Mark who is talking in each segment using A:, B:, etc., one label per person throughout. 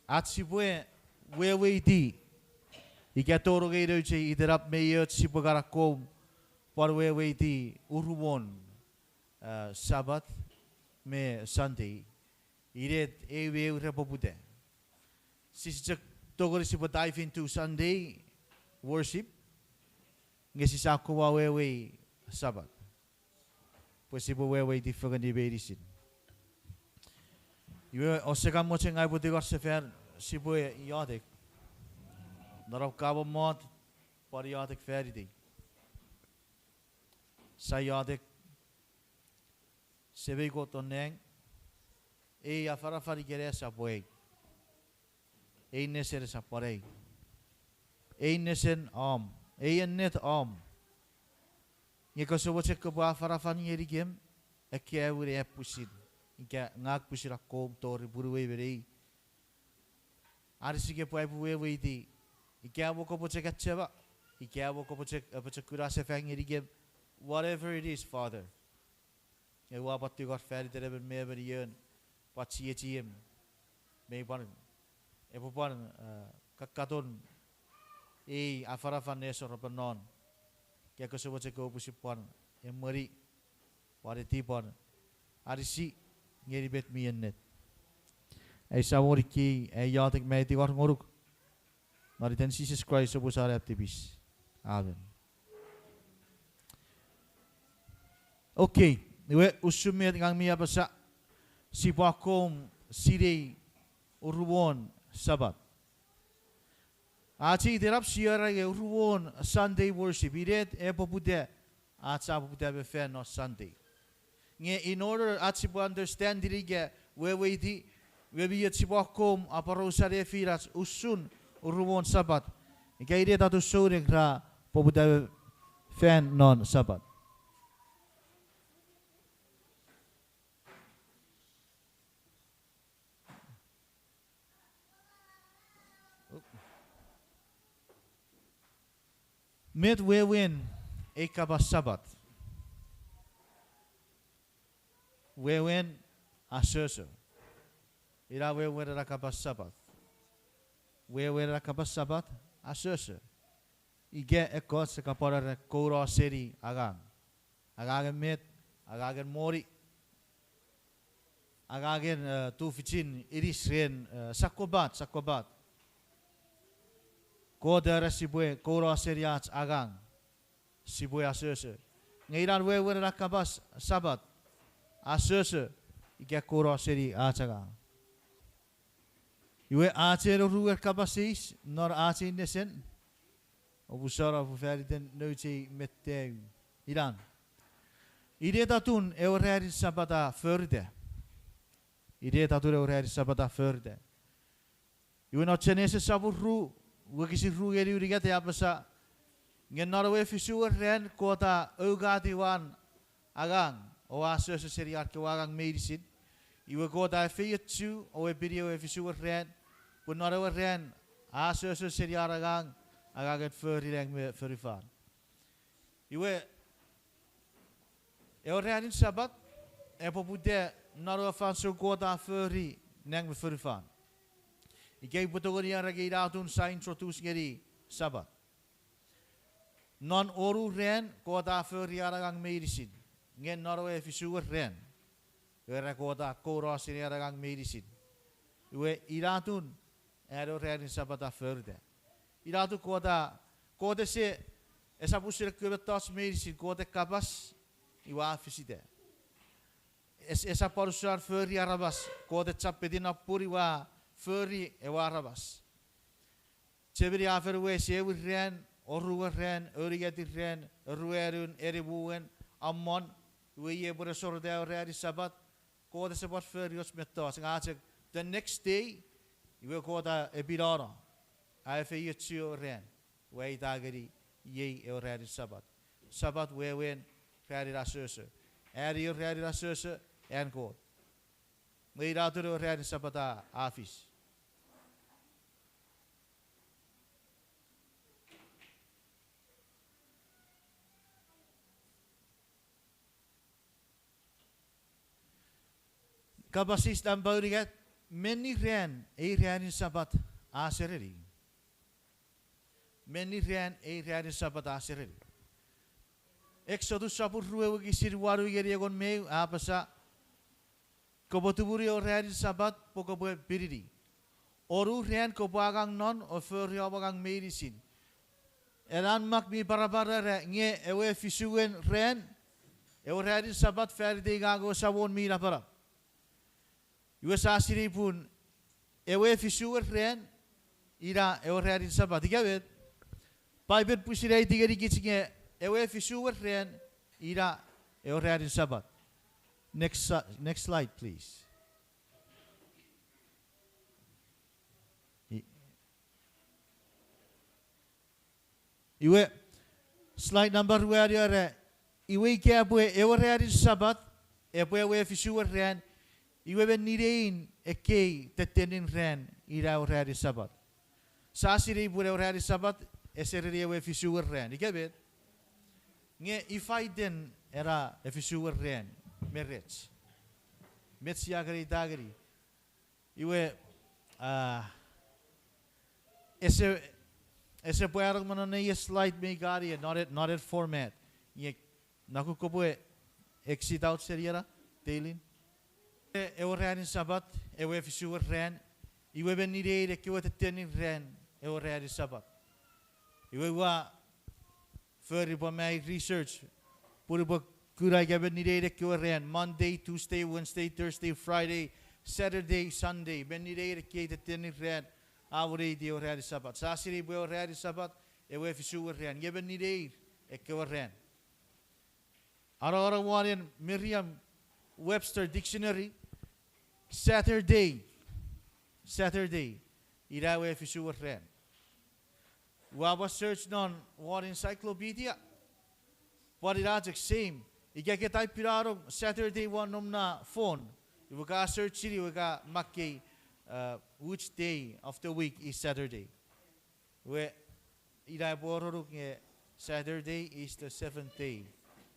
A: At sibue wewe di. Ika toro gay do che iderap meyot sibagara kom par wewe di Uruwon Sabbath me Sunday. Iret ewe ure Poputan. Sisijak togori sibo dive into Sunday worship. Ngesi sako wa wewe Sabbath. Pues sibo wewe di fagan di berisin. Iwe oseka mo che ngai budi gor sefer sibo yadek. Narap kabo mod par yadek feri di. Sa yadek sebe go toneng e afara fari gere sa boy. E neser sa parei. E nesen am. E net am. Ye ko so che ko ba afara fani eri gem e ke ure e pusid. Ika ngak pusira kom tor buruwe berei. Arisi ke pai buwe di. Ika wo ko poche kacheba. Ika wo ko poche kura se fang eri gem. Whatever it is, Father. E wa patti gor feri tere ben me ben yen. Patsi etiem. Me pan. E po pan kakaton e afara fan neso rapanon. Kia ko so poche ko pusi pan. E mari. Pare ti pan. Arisi ngeri bet miennet. Ei samori ki ei yatek meiti war ngoruk. Mari ten Jesus Christ so busare aptibis. Amen. Okay, we usumit ngang mia basa si pakom sirei Uruwon Sabbath. Aci derap siara ge Uruwon Sunday worship. Iret e popude aca popude be fan no Sunday. In order at sipo understand diriga wewe di webi at sipo kom aparosare firas usun Uruwon Sabbath. Ika ire tatu sore gra popuda fan non Sabbath. Met wewen ekaba Sabbath. Wewen asoso. Ira wewen rakaba Sabbath. Wewen rakaba Sabbath asoso. Ige ekot se kapara kora seri agang. Agagen met, agagen mori. Agagen tuficin irisren sakobat. Kodera sibue kora seri ats agang. Sibue asoso. Ngairan wewen rakaba Sabbath. Asoso ike kora seri acaga. Iwe acero ruer kabasis nor ace nesen. Obusara fuferiten noche metteu. Iran. Ide tatun eureri sabata förde. Ide tatun eureri sabata förde. Iwe no chenese saburu wekisi rugeri urigate apasa. Ngen norwe fisuer ren kota eugati wan agang. O asoso seri arke wagang medicine. Iwe kota feyetsu o e video e fisuer ren. Punara ren asoso seri aragang agaget förreng me förifan. Iwe ren in Sabbat e popude norwe fan so kota förri neng me förifan. Ike potogori arage iratun sa introduce ngeri Sabbat. Non oru ren kota förri aragang medicine. Ngen norwe fisuer ren. Iwe kota kora seri aragang medicine. Iwe iratun ero ren in Sabbat förde. Iratu kota se esa pusir kubetas medicine kota kabas iwa fisite. Esa parusar förri arabas kota chapedina puri wa förri ewa arabas. Chebri aferwe sewu ren oruwa ren origati ren ruerun eribuen ammon we bore sorde ren Sabbat kota se part förri os metas ngacek the next day iwe kota ebirara. I fe yutsu ren. We dagari ye ren Sabbat. Sabbat we wen rari rasoso. Eri rari rasoso en god. We ratu ren Sabbat afis. Kabasis dan baudigat many ran a ran in Sabbath asereri. Many ran a ran in Sabbath asereri. Exodus sapur ruwe gisir waru geri egon me apasa kobotuburi o ran in Sabbath pokobo biridi. Oru ran kobagang non o furri obagang medicine. Eran mak mi barabara re nge ewe fisuen ran ewe ran in Sabbath ferdi gago sabon mi rapara. USA siri pun ewe fisuen ran ira ewe ran in Sabbath. Digawet Bible pusirai digeri gitsinge ewe fisuen ran ira ewe ran in Sabbath. Next slide please. Iwe slide number where you are. Iwe kya bue ewe ran in Sabbath ewe fisuen ran iwe ben nirein eke tetenin ran ira ewe ran in Sabbath. Sa siri pun ewe ran in Sabbath esereri ewe fisuen ran. Digawet nge ifaiden era efisuer ren merets metsiagari dagari iwe ese puerang manone ye slide me gari not at format ye naku kopo exit out seriera tailin ewe ren in Sabbath ewe efisuer ren iwe benire de kiwe tetenin ren ewe ren in Sabbath iwe wa for my research, puro ba kurai gaben ni de ko ren Monday, Tuesday, Wednesday, Thursday, Friday, Saturday, Sunday. Ben ni de ke de ten ren awre di ore Sabbath. Sa siri bo ore Sabbath e we fisu ren. Gaben ni de e ko ren. Ara one Merriam Webster Dictionary Saturday ira we fisu ren. Waba search non what encyclopedia. What it has same. Ika kita piraro Saturday one na phone. You ga search siri you ga makke which day of the week is Saturday. We ira bororo nge Saturday is the 7th day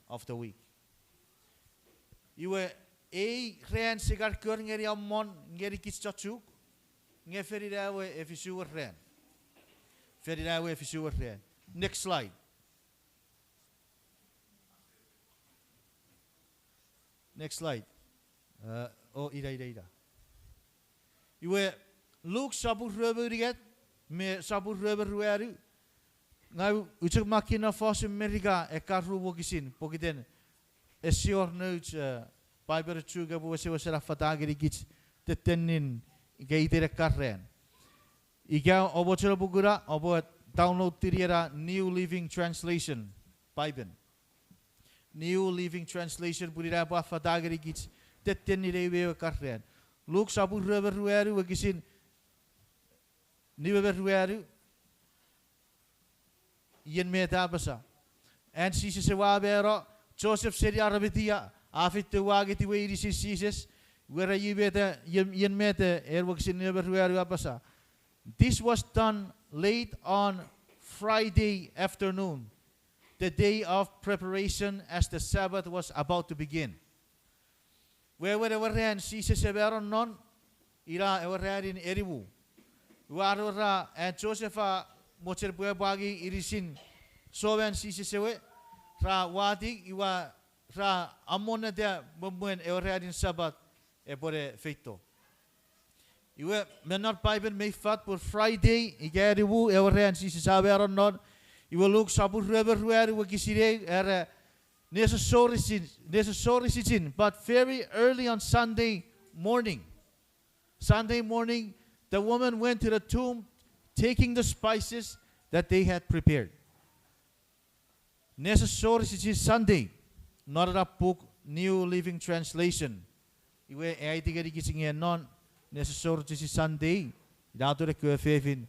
A: of the week. Iwe e ren sigar kur ngeri amon ngeri kitchachuk nge ferira we efisu ren. Next slide. Next slide. Ida. Iwe Luke sabur rubber riget me sabur rubber ruaru. Ngau ucak makina fos Amerika ekaru bokisin pokiten esior notes Bible chuga bo se wasera fatagiri gits tetenin geitere karren. Ika obo chelo bugura obo download tiriera New Living Translation Bible. New Living Translation purira ba fatagari gits tetten irewe karren. Luke sabu rueru wagisin niwe rueru yen meta basa. And si se wabero Joseph seri arabitia afit te wagiti we iri Jesus where you beta yen meta wagisin niwe rueru abasa. This was done late on Friday afternoon, the day of preparation as the Sabbath was about to begin. Where ran si se severon non ira ran in eribu. Warora and Josepha mocher bagi irisin soven si se sewe ra wadi iwa ra amona de bumwen ran in Sabbath e pore feito. Iwe menor Bible may fat por Friday igeribu ran si se saberon non iwe look sabur rueru gisire necessary sin but very early on Sunday morning the woman went to the tomb taking the spices that they had prepared. Necessary sin Sunday not a book New Living Translation iwe ay digeri gising non necessary to Sunday. Dato de kufefin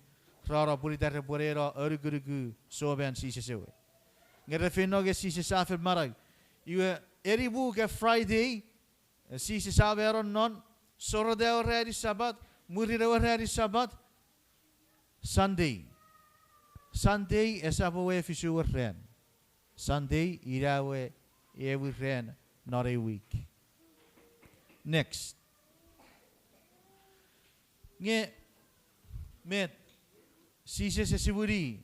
A: rara buri dar borera urgurugu soben si sewe. Ngerefino ge si safer marag. You eribu ge Friday si saveron non soro de already Sabbath muri de already Sabbath Sunday esabowe fisu ren. Sunday irawe every ren not a week. Next. Nge met sise se siburi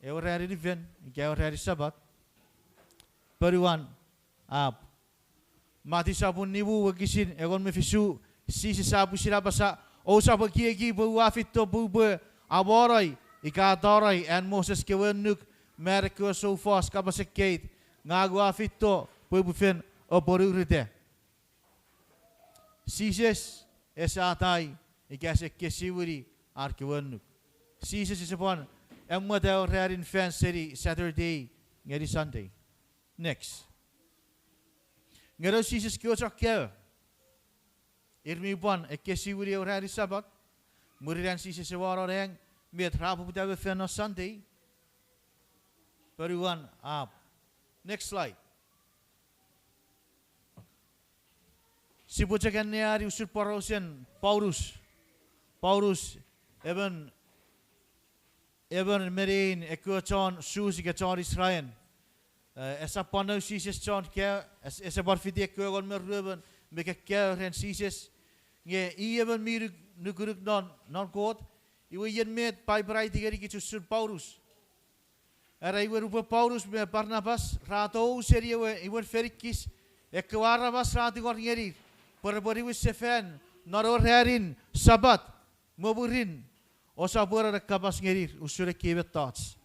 A: e o rari di ven ke o rari sabat peruan ap mati sabun nibu wakisin e gon me fisu sise sabu sirabasa o sabu ki bu afito bu aborai ikatorai and Moses ke wenuk merko so fast kabasekate ngagu afito bu fen o borurite sises esatai ikase kesiburi arkiwenuk sises is upon and what our rare in fan city Saturday ngeri Sunday next ngero sises kiosak ke irmi pon ekesiburi o rare sabat muriran sises waro reng met rapu putawe fan on Sunday peruan up next slide si pucakan neari usur parosen Paulus even merin ekuachon susi kachon Israel esa pano sises chon ke esa barfiti ekuagon merruben meke ke ren sises nge even mir nukuruk non kot iwe yen met pai brai tigeri ki usur Paulus era iwe rupa Paulus me Barnabas rato seri iwe ferikis ekuarabas rati gor ngeri perbori wis sefen naror herin sabat moburin osabura rekabas ngerir usure kibet thoughts.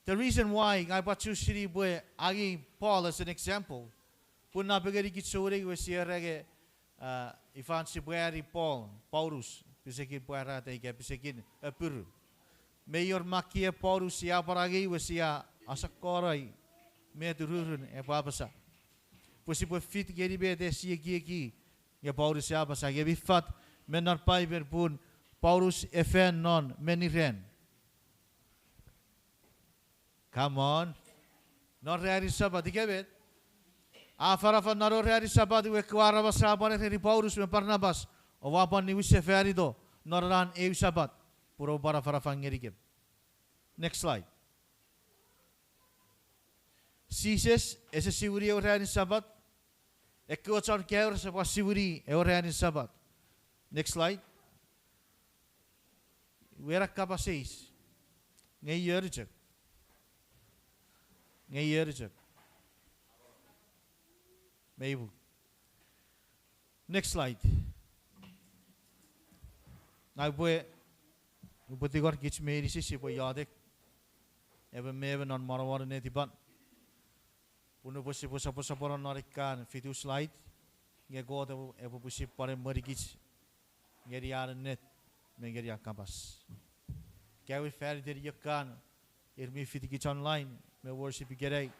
A: The reason why I bachu siri boy agi Paul as an example punna begeri kitsure wesiarege ifan sibuari Paulus bisekin puara tege bisekin pur mayor makia Paulus ya paragi wesia asakorai me dururun e babasa pusi po fit geri be de siegi ya Paulus ya basa ge bifat menar pai berpun Paulus efen non meniren. Come on. Non reari sabat ikebet. Afarafa naro reari sabat we kwara basabane ri Paulus me Barnabas. O wapan ni wisse ferido noran e sabat. Puro para farafa ngerikep. Next slide. Sises ese siburi o reari sabat. Ekochon keur se siburi e o reari sabat. Next slide. Wera kapaseis ngay yerjek maybe next slide ngay boy upatigor kich meri si boy yadek ebe mebe non marawar ne tiban puno posi posa poran norikan fitu slide ngay god ebe posi pare mari kich ngeri yar net mengeri akapas kawi fer der yakan irmi fitiki online me worship gerei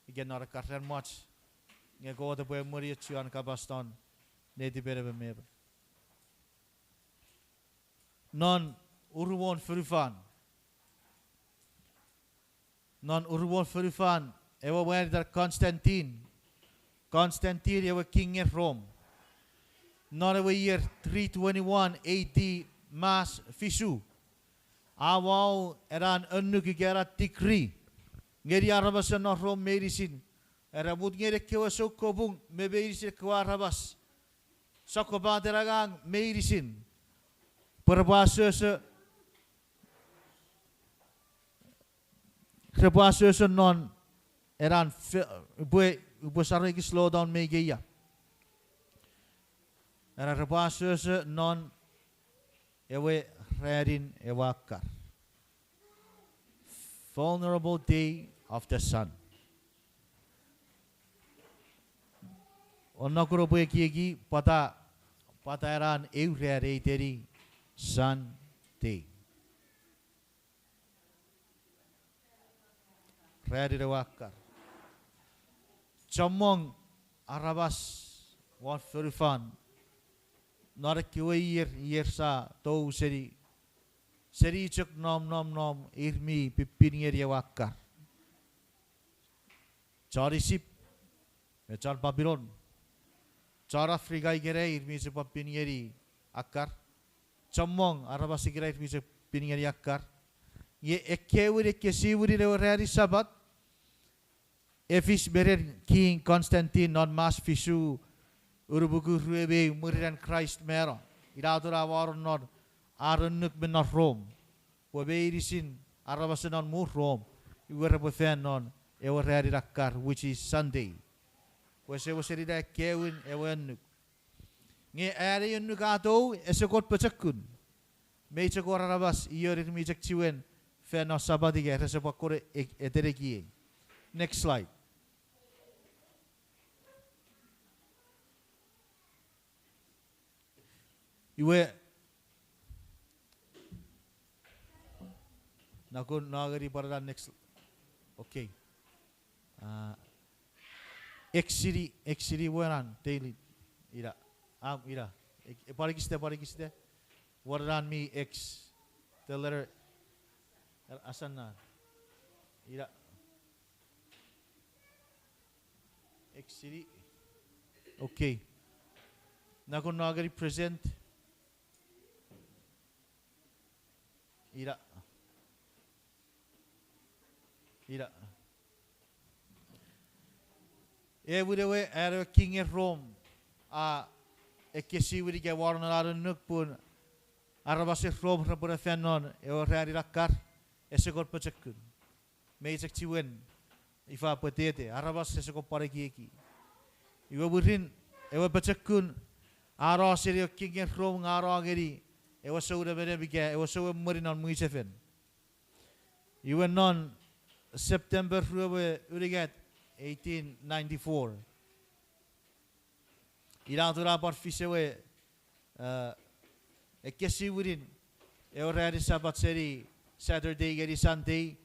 A: igen nara karren match nge go de boy muri chuan kabaston ne di bere me non Uruwon furifan ewa wer der Constantine ewa king in Rome non ewa year 321 AD mas fisu awau eran ennuki gera tikri ngeri arabas no rom medicine era mut ngere kewa sokobung mebeisin kwa arabas sokoba deragang medicine perbasese non eran bu sarre ki slow down megeya era rebasese non ewe rerin ewakar vulnerable day of the sun onnakuro boy kiegi pata eran eu rere teri sun day rere ewakar chamong arabas wan furifan nara kiwe year sa to seri chuk nom irmi pipinir ya wakar charisip mechal Babylon char Afrika igere irmi se papiniri akar chamong arabasi igere irmi se piniri akar ye ekewuri kesivuri le rari sabat efis beren king Constantine non mas fisu urubuku ruebe muriran Christ mero iratura warun non arunuk ben non Rome. Wabeirisin arabasan non mu Rome. Iwarabufen non ewarari rakar, which is Sunday. Wase wasirida kewin ewanuk. Nge ere yunuk ato esekot pachakun. Mecha ko arabas iyorir mijak chiwen fen no sabadige resepakore eterekie. Next slide. Iwe nakun nagari para next. Okay. Exiri waran daily. Ira. Ira. Parikiste. Waran mi X. The letter asan na. Ira. Exiri. Okay. Nakun nagari present. Ira. Ewidewe era king in Rome. Ekesi widi ke warna lalu nuk pun arabasi Rome rapura fenon rari rakar esekor pecekun. Meijek ciwen ifa petete arabas esekor pareki. Iwa burin ewa pecekun arasiri king in Rome ngarageri ewa sauda bede bige ewa sauda murinan muisefen. Iwa non September ruwe urigat 1894. Iratura par fisewe ekesi wurin eorari sabat seri Saturday geri Sunday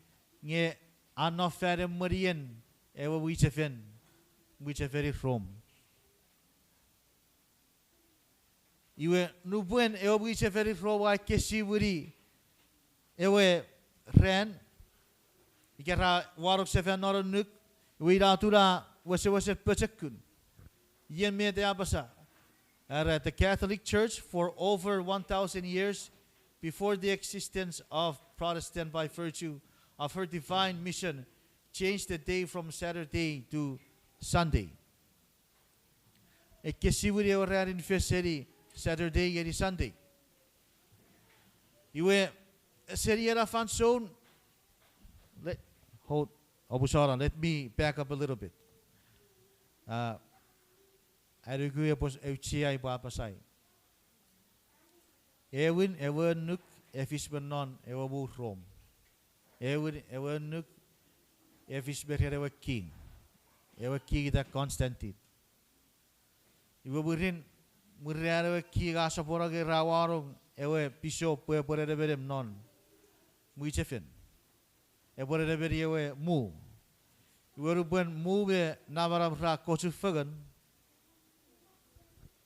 A: nge anno fere murien ewa wicheferi Rome. Iwe nubuen ewa wicheferi Rome ekesi wuri ewe ren ikera warok sefen norunuk iratura wase pecekun. At the Catholic Church for over 1,000 years before the existence of Protestant by virtue of her divine mission changed the day from Saturday to Sunday. Ekesiwiri orar in feseri Saturday yeri Sunday. Iwe seri era fanson. Hold Obusara, let me back up a little bit. Arugu pos euchia papasai. Ewin nuk efisbenon ewabu Rome. Ewin nuk efisber ewa king. Ewa king da Constantine. Iwa burin muriara ewa king asapora ke rawarong ewa bishop pore berem non. Muichefen. Ewa beri ewa mu. Iwa ruben mu be navaram ra kochu fagan.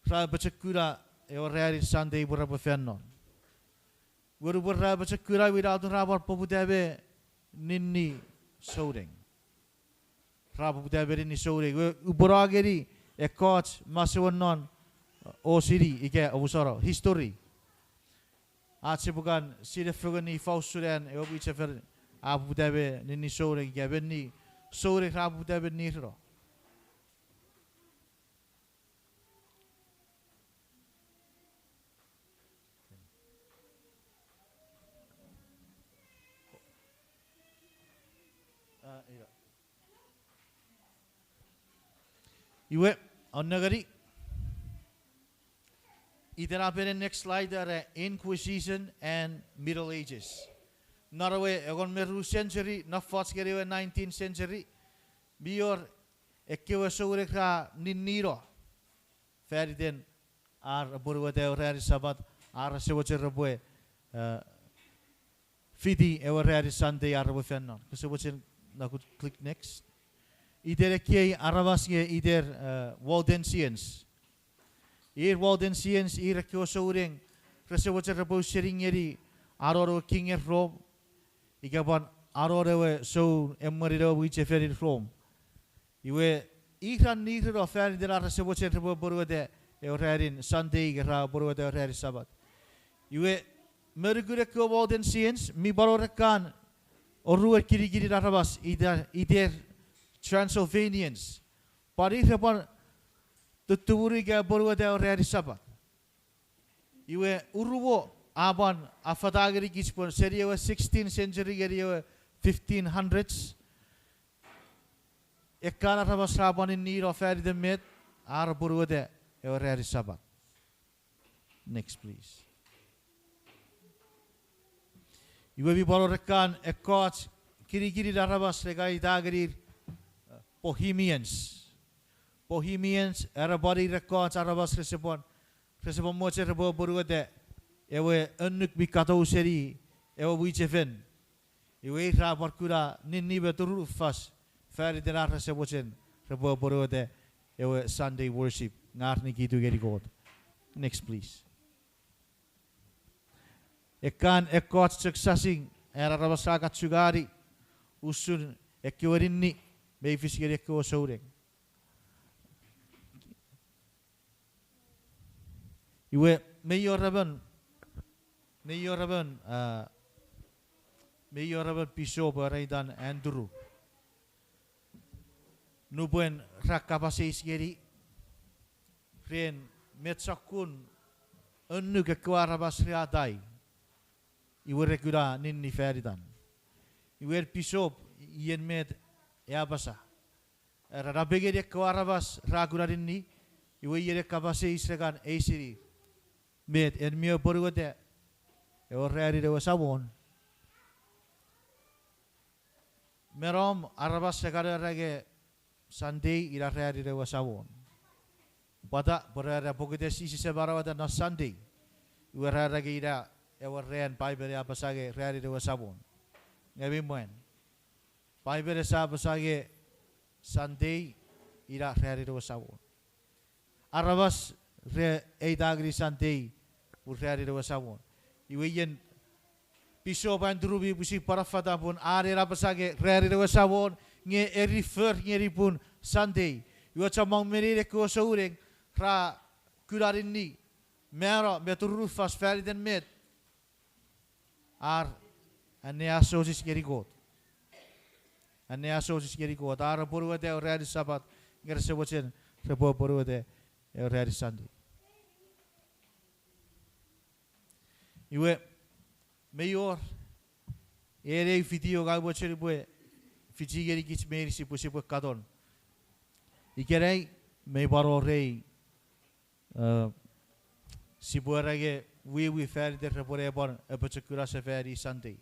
A: Ra bacakura eorari Sunday buraba fennon. Guru burra bacakura without rabar poputabe ninni souding. Rapoputabe ninni souding. Uborageri a coach masuanon o city ike obusoro history. Atsibukan sida fugani fausuran eobichefer apoputabe ninni souding gabenni souding rapoputabe niro. Iwe on nagari. Itera pere next slide are Inquisition and Middle Ages. Norway egon meru century na fots geriwe 19th century. Bior ekewe sore ka niniro. Feriden ar burwate orari sabat ar sewoche rabwe fidi orari Sunday ar bufennon. Kusewoche na could click next. Ider kiai arabasge ider Waldensians. Waldensians kyo souring resewacha rabo seringeri aroro king of Rome. Igaban aroro so emarido wiche ferid Rome. Iwe ikran nitro fer der resewacha rabo borwade eorarin Sunday gra borwade eorarin Sabbath. Iwe mergure kyo Waldensians mi barorakan oruer kirigiri arabas ider Transylvanians. Parih upon the Turiga Borwada Rari Sabbath. Iwe Uruwon aban afatagari kispon seri ewe 16th century geri ewe 1500s. Ekkana rabas raban in need of fairy the met ar burude ewe rari sabat. Next please. Iwe bi baro rekan ekkots kiri rabas regai dagri Bohemians. Bohemians era body records arabas resepon moche rebo burude ewe unnuk bikato seri ewe wichefen ewe ra barkura ninni beturu fas feri de ra sebochen rebo burude ewe Sunday worship ngarni kitu geri god. Next please. Ekan ekot successing era rabas rakat sugari usun ekyorinni meifis geri ekko soureng. Iwe mayoraban Bishop Raidan Andrew nubuen rakapasis geri ren metsakun unnu kekwara riadai iwe regura ninni feridan iwe Bishop ien med eabasa rabegeri kekwara ragura ninni iwe yere kapasis regan eisiri met en mio borgote e orreri de wasabon merom arabas segara rage Sunday ira reri de wasabon pada borera pokite sisi sebarawata na Sunday ira rage ira e orren bible ya pasage reri de wasabon ngabi moen bible sa pasage Sunday ira reri de wasabon arabas re eidagri Sunday urreari de wasabon iwe yen Bishop Andrew bi busi parafata pun are rapasage reari de wasabon nge refer ngeri pun Sunday iwe chamang merire ko saureng ra kurarinni mera beturu fas feriden met ar ane asosis ngeri god ar boruade reari sabat ngere sebochen rebo boruade reari Sunday. Iwe mayor ere video ga bocheri bue fijigeri kich meri si pusi bu kadon ikerei me baro rei si buarage we fer de repore bon e bochekura se feri Sunday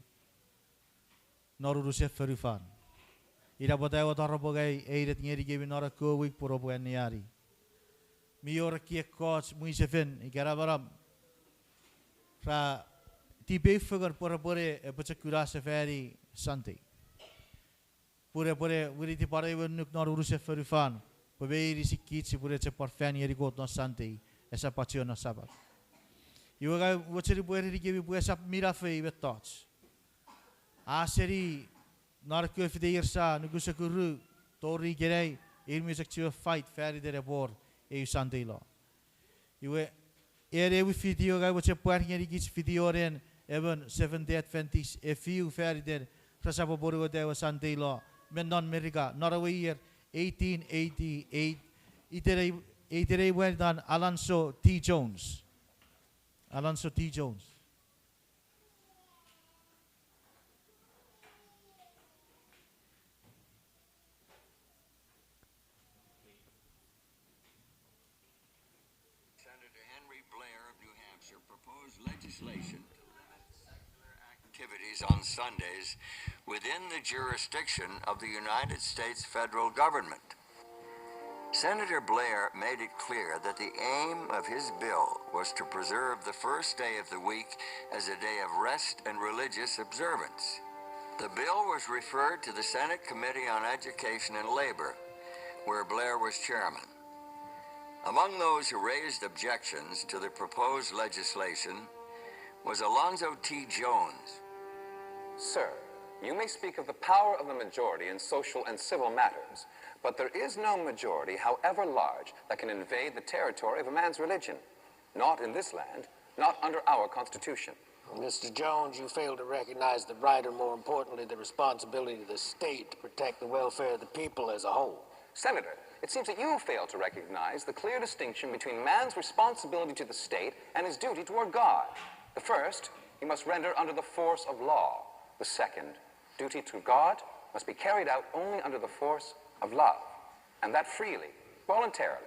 A: noruru se ferufan ira botai otaro bogai eiret ngeri gebi nora ko week poro bu eniari mayor ki coach muisefen ikera baram ra tipe figure pore e pachakura safari Sunday pure wiri pare nuk nor uruse ferifan paberi sikit pure che parfan yeri got no Sunday esa patio no sabat yoga wocheri pure rigi pure sap mira fe betots aseri nar ko fide yersa nugusakuru tori gerei il music to fight feri de bor e Sunday lo iwe ere we video ga wache parngeri gis video ren even 7th Adventist a few feri der rasabo boru de Sunday lo menon America Norway year 1888 itere went on Alonso T. Jones.
B: Legislation to limit secular activities on Sundays within the jurisdiction of the United States federal government. Senator Blair made it clear that the aim of his bill was to preserve the first day of the week as a day of rest and religious observance. The bill was referred to the Senate Committee on Education and Labor, where Blair was chairman. Among those who raised objections to the proposed legislation was Alonzo T. Jones.
C: Sir, you may speak of the power of the majority in social and civil matters, but there is no majority, however large, that can invade the territory of a man's religion. Not in this land, not under our Constitution.
D: Mr. Jones, you fail to recognize the right, or more importantly, the responsibility of the state to protect the welfare of the people as a whole.
C: Senator, it seems that you fail to recognize the clear distinction between man's responsibility to the state and his duty toward God. The first, he must render under the force of law. The second, duty to God must be carried out only under the force of love, and that freely, voluntarily.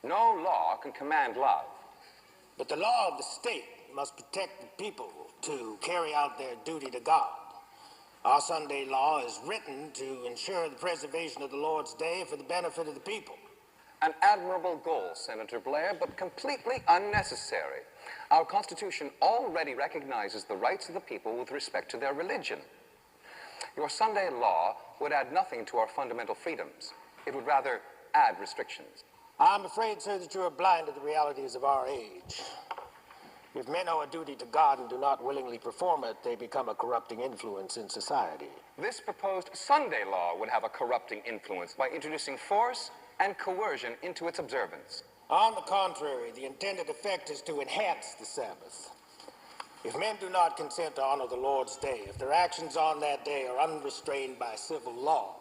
C: No law can command love.
D: But the law of the state must protect the people to carry out their duty to God. Our Sunday law is written to ensure the preservation of the Lord's Day for the benefit of the people.
C: An admirable goal, Senator Blair, but completely unnecessary. Our Constitution already recognizes the rights of the people with respect to their religion. Your Sunday law would add nothing to our fundamental freedoms. It would rather add restrictions.
D: I'm afraid, sir, that you are blind to the realities of our age. If men owe a duty to God and do not willingly perform it, they become a corrupting influence in society.
C: This proposed Sunday law would have a corrupting influence by introducing force and coercion into its observance.
D: On the contrary, the intended effect is to enhance the Sabbath. If men do not consent to honor the Lord's Day, if their actions on that day are unrestrained by civil law,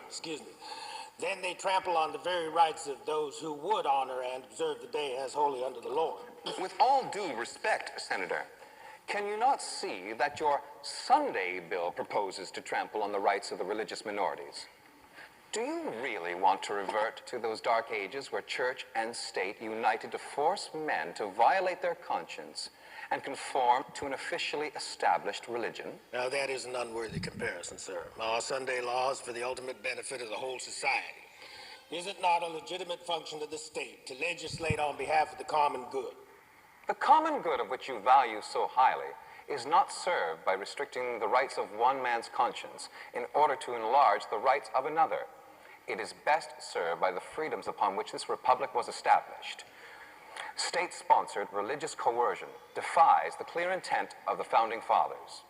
D: excuse me, then they trample on the very rights of those who would honor and observe the day as holy unto the Lord.
C: With all due respect, Senator, can you not see that your Sunday bill proposes to trample on the rights of the religious minorities? Do you really want to revert to those dark ages where church and state united to force men to violate their conscience and conform to an officially established religion?
D: Now, that is an unworthy comparison, sir. Our Sunday law is for the ultimate benefit of the whole society. Is it not a legitimate function of the state to legislate on behalf of the common good?
C: The common good of which you value so highly is not served by restricting the rights of one man's conscience in order to enlarge the rights of another. It is best served by the freedoms upon which this republic was established. State-sponsored religious coercion defies the clear intent of the founding fathers.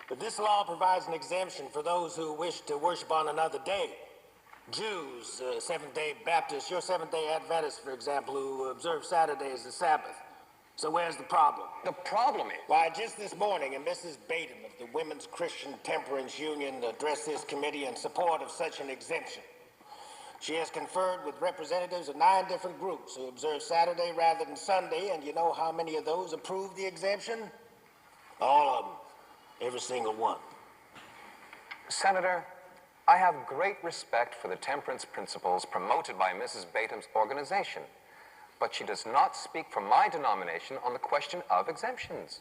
D: But this law provides an exemption for those who wish to worship on another day. Jews, Seventh-day Baptists, your Seventh-day Adventists, for example, who observe Saturday as the Sabbath. So where's the problem?
C: The problem is...
D: Why, just this morning, a Mrs. Batum of the Women's Christian Temperance Union addressed this committee in support of such an exemption. She has conferred with representatives of 9 different groups who observe Saturday rather than Sunday, and you know how many of those approved the exemption? All of them. Every single one.
C: Senator, I have great respect for the temperance principles promoted by Mrs. Batum's organization, but she does not speak for my denomination on the question of exemptions.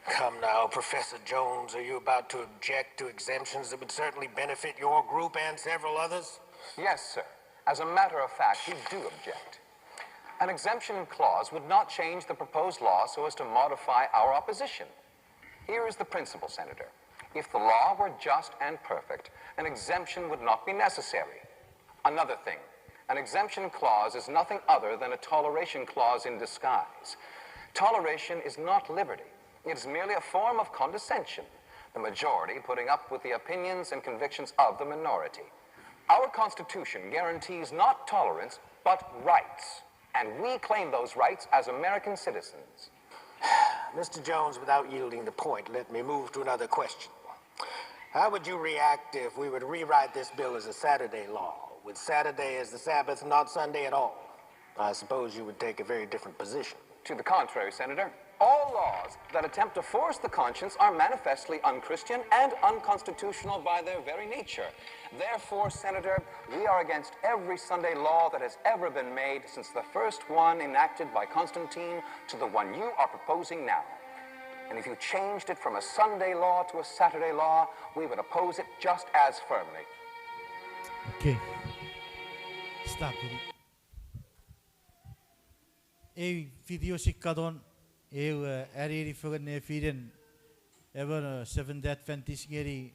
D: Come now, Professor Jones, are you about to object to exemptions that would certainly benefit your group and several others?
C: Yes, sir. As a matter of fact, we do object. An exemption clause would not change the proposed law so as to modify our opposition. Here is the principle, Senator. If the law were just and perfect, an exemption would not be necessary. Another thing, an exemption clause is nothing other than a toleration clause in disguise. Toleration is not liberty. It is merely a form of condescension, the majority putting up with the opinions and convictions of the minority. Our Constitution guarantees not tolerance, but rights, and we claim those rights as American citizens.
D: Mr. Jones, without yielding the point, let me move to another question. How would you react if we were to rewrite this bill as a Saturday law, with Saturday as the Sabbath, not Sunday at all? I suppose you would take a very different position.
C: To the contrary, Senator, all laws that attempt to force the conscience are manifestly unchristian and unconstitutional by their very nature. Therefore, Senator, we are against every Sunday law that has ever been made since the first one enacted by Constantine to the one you are proposing now. And if you changed it from a Sunday law to a Saturday law, we would oppose it just as firmly.
A: Okay. Stop it. A video sikkadon ariri fugan fiden ever 7th Adventist geri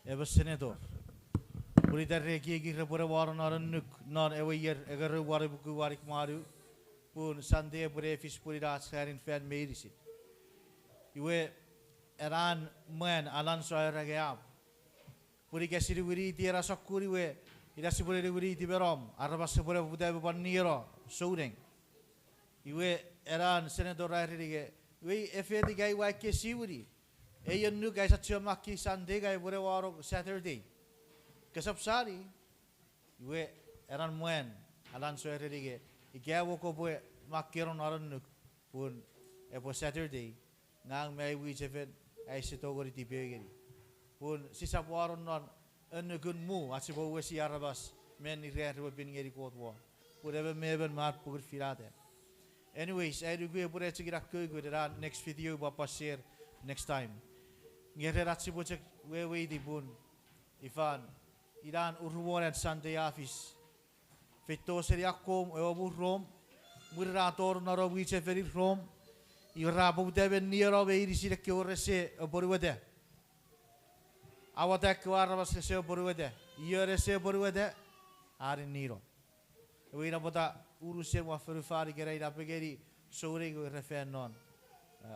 A: ever senator. Purita reki gi repura waran aranuk non ever year ever warabuku warik maru pun Sunday pure fish purida sharing fan medicine. Iwe eran man alan soya rageam. Puri kasiri wiri tiara sakuri we ida sipure wiri tiberom araba sipure budai paniro soudeng. Iwe eran senator rairige iwe efedi gai wa kesiwiri e yonu gai satchama ki Sunday gai pure waro Saturday kesap sari iwe eran muen alan so erige ikaw ko po makiron aron nuk pun po Saturday ngang may wichefen ay sitogori tipegeri pun sisapuaron non enugun mu asibo wesi arabas men ire pingeri kotwa pun ebe meben mat pugur filate. Anyways, I do go pure chigirak ko go next video bapa share next time. Ngere ratsi bocek we di bun. Ifan idan Uruwon at Sunday office. Fito seri akom e obu rom. Murator naro wiche feri rom. Ira bu deben niero we iri sire ke orese oboruwede. Awata kwara bas se oboruwede. Yore se oboruwede ari niro. We na bota urusen wa fari gerai da pegeri sore go refen non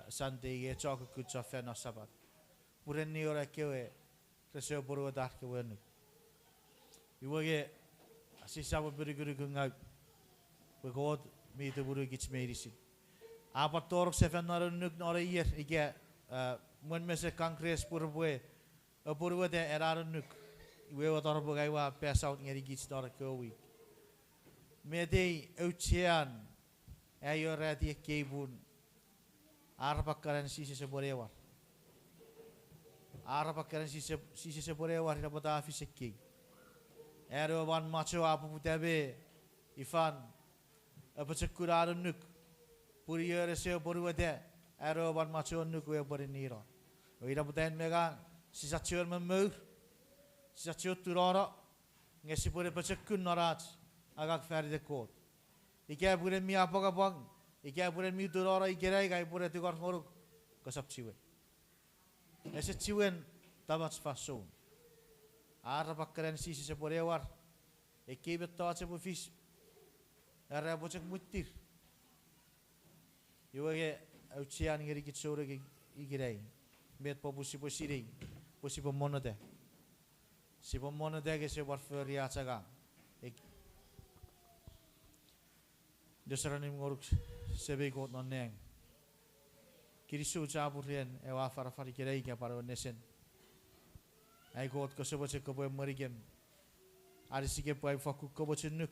A: Sunday ge chok ku cha fen no sabat. Buren ni ora kewe rese oboruwede ke wenu. Iwage asisa bo beriguru gunga we god me te buru gits medicine. Apa torok seven nara nuk nara year ike mun mese kankres purwe purwe de erara nuk we wat arbo gai wa pass out ngeri gits nara kowi. Me de uchian ayo rati kebun arpa karan sisi seborewa. Arpa karan sisi seborewa ira bota afiseki. Ero wan macho apa putabe ifan apa cekurar nuk puri rese boruwede ero wan macho nuk we boriniro ira putain mega sisa chur memur sisa chur turara ngesi pure pacekun narat agak ferde kot ike pure mi apa ka bang ike pure mi turara ikerai gai pure tikar ngoruk kasap chiwe ese chiwen tabat faso ara pakren sisi se porewar eke beto se bufis ara bocek mutir Iwage ucian ngeri kitsore ke igirai met popusi posirei posi pomonode si pomonode ke se warfer ya caga desaranim ngoruk sebe got noneng kirisu caburian ewa farafari kirai ke para nesen ai got ko sebo cek ko merigem ari sike pai faku ko bocenuk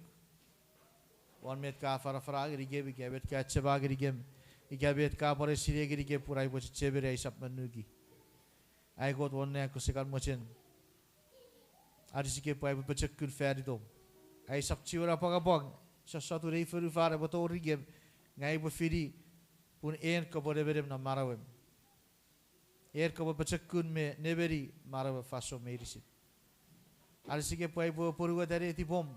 A: wan met ka farafara gerige bi ke bet ka cheba gerigem Igabet ka pare sire giri ke purai boci cebere isap menugi. Ai got wonne aku sekan mocen. Ari sike pai becek kun feri dom. Ai sap ciura apa bang. Sesuatu rei feru fare boto rigem. Ngai bo firi pun en ko bode berem na marawem. Ko becek kun me neberi marawe faso merisit. Ari sike pai bo poruga dari ti bom.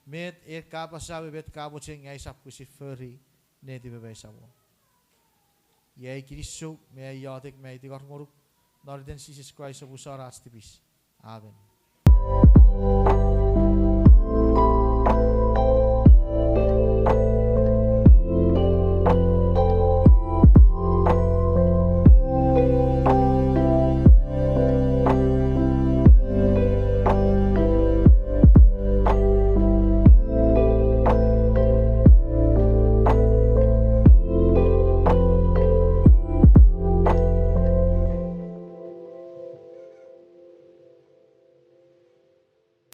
A: Met ka pasawe bet ka boceng ngai sap kusi feri. Neti bebei sawo. Yai kirisu me yatek me tikar ngoruk. Norden sisis Christ obusara astibis. Amen.